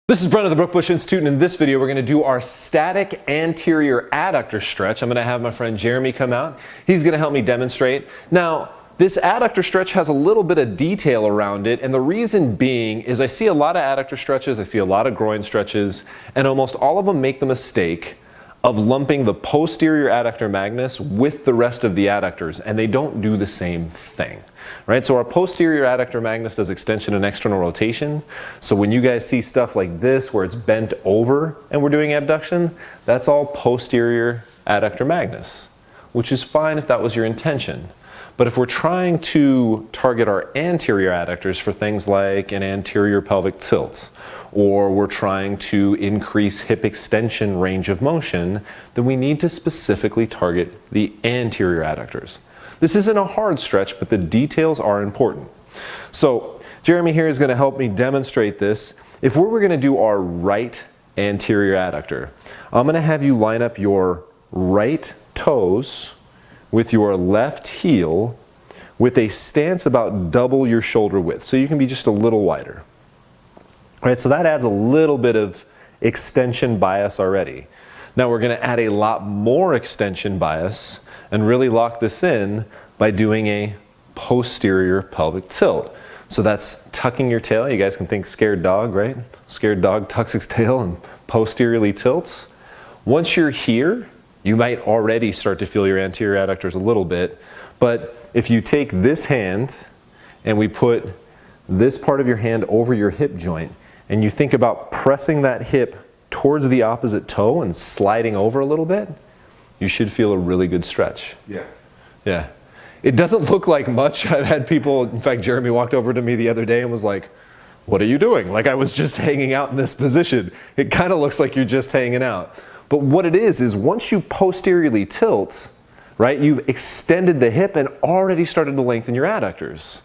This is Brent of the Brookbush Institute, and in this video we're going to do our static anterior adductor stretch. I'm going to have my friend Jeremy come out. He's going to help me demonstrate. Now, this adductor stretch has a little bit of detail around it, and the reason being is I see a lot of adductor stretches, I see a lot of groin stretches, and almost all of them make the mistake of lumping the posterior adductor magnus with the rest of the adductors, and they don't do the same thing. Right? So our posterior adductor magnus does extension and external rotation. So when you guys see stuff like this where it's bent over and we're doing abduction, that's all posterior adductor magnus, which is fine if that was your intention. But if we're trying to target our anterior adductors for things like an anterior pelvic tilt, or we're trying to increase hip extension range of motion, then we need to specifically target the anterior adductors. This isn't a hard stretch, but the details are important. So Jeremy here is going to help me demonstrate this. If we were going to do our right anterior adductor, I'm going to have you line up your right toes with your left heel with a stance about double your shoulder width. So you can be just a little wider. All right, so that adds a little bit of extension bias already. Now we're going to add a lot more extension bias and really lock this in by doing a posterior pelvic tilt. So that's tucking your tail. You guys can think scared dog, right? Scared dog tucks its tail and posteriorly tilts. Once you're here, you might already start to feel your anterior adductors a little bit, but if you take this hand and we put this part of your hand over your hip joint and you think about pressing that hip towards the opposite toe and sliding over a little bit, you should feel a really good stretch. Yeah. It doesn't look like much. I've had people, in fact, Jeremy walked over to me the other day and was like, "What are you doing?" Like I was just hanging out in this position. It kind of looks like you're just hanging out. But what it is once you posteriorly tilt, right, you've extended the hip and already started to lengthen your adductors.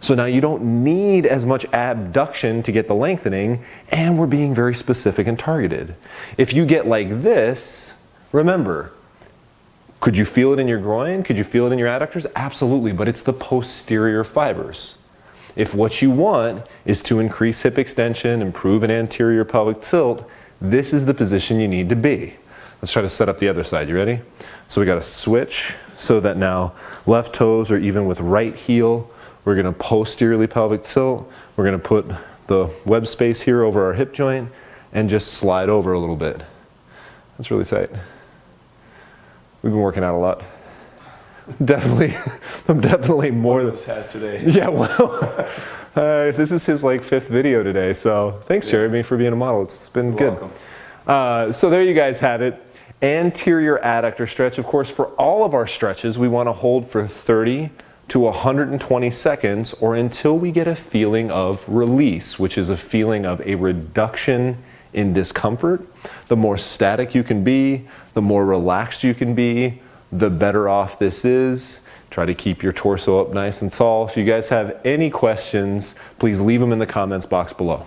So now you don't need as much abduction to get the lengthening, and we're being very specific and targeted. If you get like this, remember, could you feel it in your groin? Could you feel it in your adductors? Absolutely, but it's the posterior fibers. If what you want is to increase hip extension, improve an anterior pelvic tilt, this is the position you need to be. Let's try to set up the other side. You ready? So we got to switch so that now left toes are even with right heel. We're going to posteriorly pelvic tilt. We're going to put the web space here over our hip joint and just slide over a little bit. That's really tight. We've been working out a lot. I'm definitely more than this has today. Yeah, well, this is his like 5th video today, so thanks Jeremy for being a model. It's been good. Welcome. So there you guys have it. Anterior adductor stretch. Of course, for all of our stretches, we want to hold for 30 to 120 seconds or until we get a feeling of release, which is a feeling of a reduction in discomfort. The more static you can be, the more relaxed you can be, the better off this is. Try to keep your torso up nice and tall. If you guys have any questions, please leave them in the comments box below.